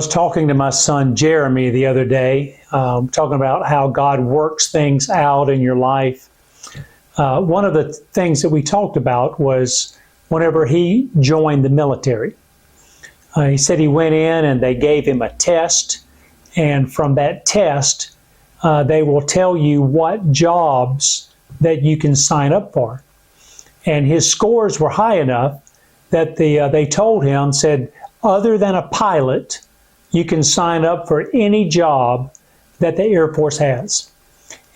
was talking to my son Jeremy the other day, talking about how God works things out in your life. One of the things that we talked about was whenever he joined the military. He said he went in and they gave him a test, and from that test, they will tell you what jobs that you can sign up for. And his scores were high enough that they told him, said, other than a pilot, you can sign up for any job that the Air Force has.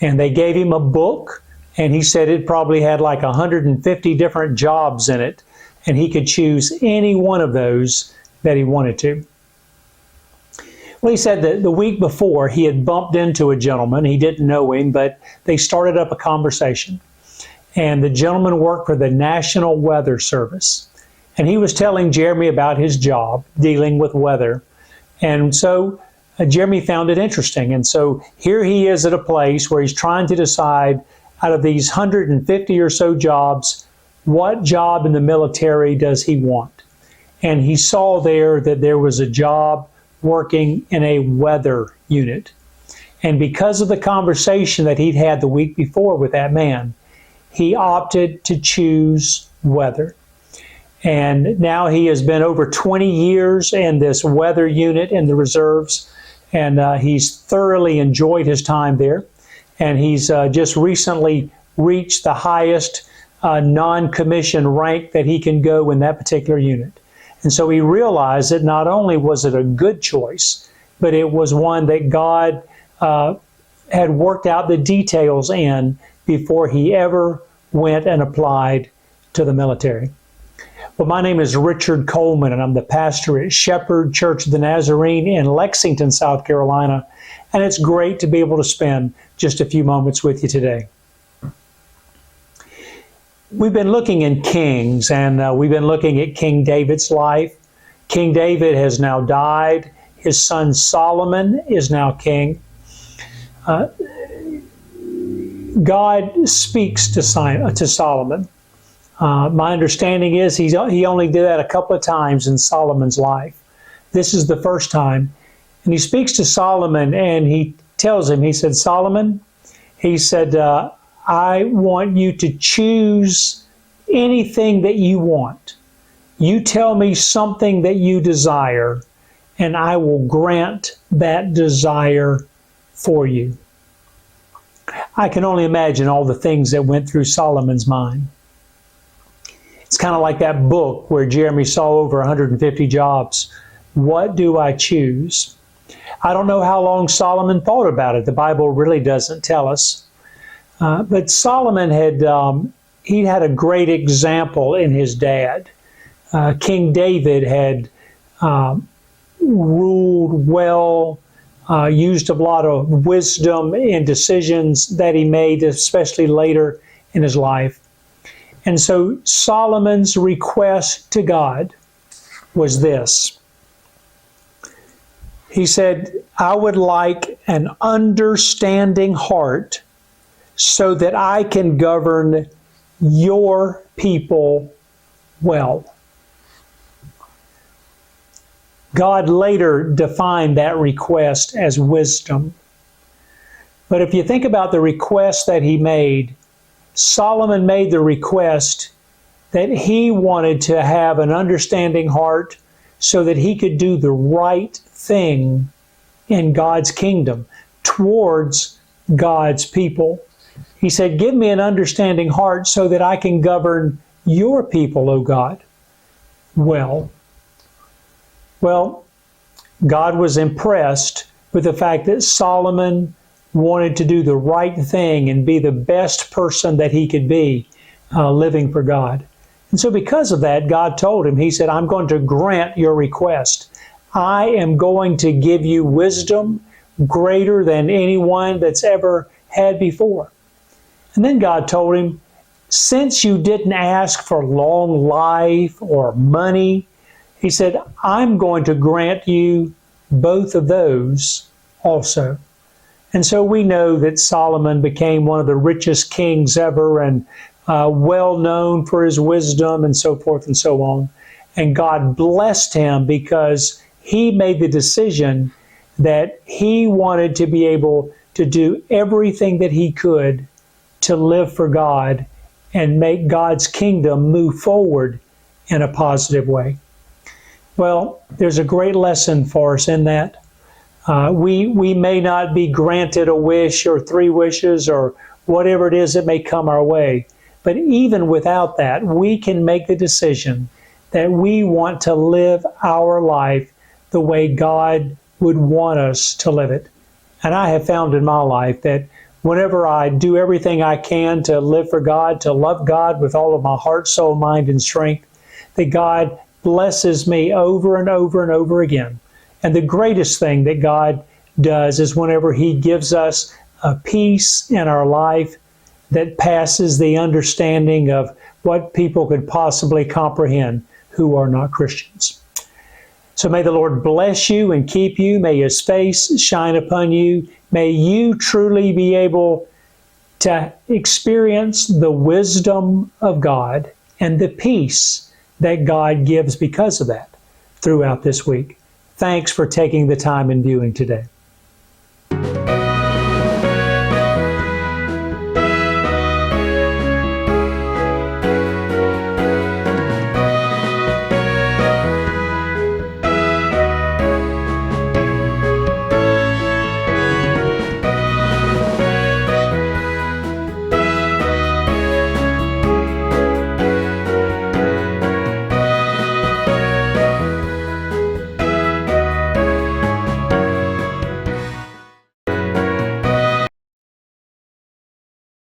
And they gave him a book, and he said it probably had like 150 different jobs in it, and he could choose any one of those that he wanted to. Well, he said that the week before he had bumped into a gentleman. He didn't know him, but they started up a conversation. And the gentleman worked for the National Weather Service. And he was telling Jeremy about his job dealing with weather. And so Jeremy found it interesting. And so here he is at a place where he's trying to decide out of these 150 or so jobs, what job in the military does he want? And he saw there that there was a job working in a weather unit. And because of the conversation that he'd had the week before with that man, he opted to choose weather. And now he has been over 20 years in this weather unit in the reserves, and he's thoroughly enjoyed his time there. And he's just recently reached the highest non-commissioned rank that he can go in that particular unit. And so he realized that not only was it a good choice, but it was one that God had worked out the details in before he ever went and applied to the military. Well, my name is Richard Coleman, and I'm the pastor at Shepherd Church of the Nazarene in Lexington, South Carolina. And it's great to be able to spend just a few moments with you today. We've been looking in Kings, and we've been looking at King David's life. King David has now died. His son Solomon is now king. God speaks to Solomon. My understanding is he only did that a couple of times in Solomon's life. This is the first time. And he speaks to Solomon and he tells him, he said, Solomon, he said, I want you to choose anything that you want. You tell me something that you desire, and I will grant that desire for you. I can only imagine all the things that went through Solomon's mind. It's kind of like that book where Jeremy saw over 150 jobs. What do I choose? I don't know how long Solomon thought about it. The Bible really doesn't tell us. But Solomon he had a great example in his dad. King David had ruled well, used a lot of wisdom in decisions that he made, especially later in his life. And so Solomon's request to God was this. He said, I would like an understanding heart so that I can govern your people well. God later defined that request as wisdom. But if you think about the request that he made, Solomon made the request that he wanted to have an understanding heart so that he could do the right thing in God's kingdom towards God's people. He said, give me an understanding heart so that I can govern your people, O God, well. Well, God was impressed with the fact that Solomon wanted to do the right thing and be the best person that he could be living for God. And so because of that, God told him, he said, I'm going to grant your request. I am going to give you wisdom greater than anyone that's ever had before. And then God told him, since you didn't ask for long life or money, he said, I'm going to grant you both of those also. And so we know that Solomon became one of the richest kings ever and well known for his wisdom and so forth and so on. And God blessed him because he made the decision that he wanted to be able to do everything that he could to live for God and make God's kingdom move forward in a positive way. Well, there's a great lesson for us in that. We may not be granted a wish or 3 wishes or whatever it is that may come our way, but even without that, we can make the decision that we want to live our life the way God would want us to live it. And I have found in my life that whenever I do everything I can to live for God, to love God with all of my heart, soul, mind, and strength, that God blesses me over and over and over again. And the greatest thing that God does is whenever he gives us a peace in our life that passes the understanding of what people could possibly comprehend who are not Christians. So may the Lord bless you and keep you. May his face shine upon you. May you truly be able to experience the wisdom of God and the peace that God gives because of that throughout this week. Thanks for taking the time and viewing today.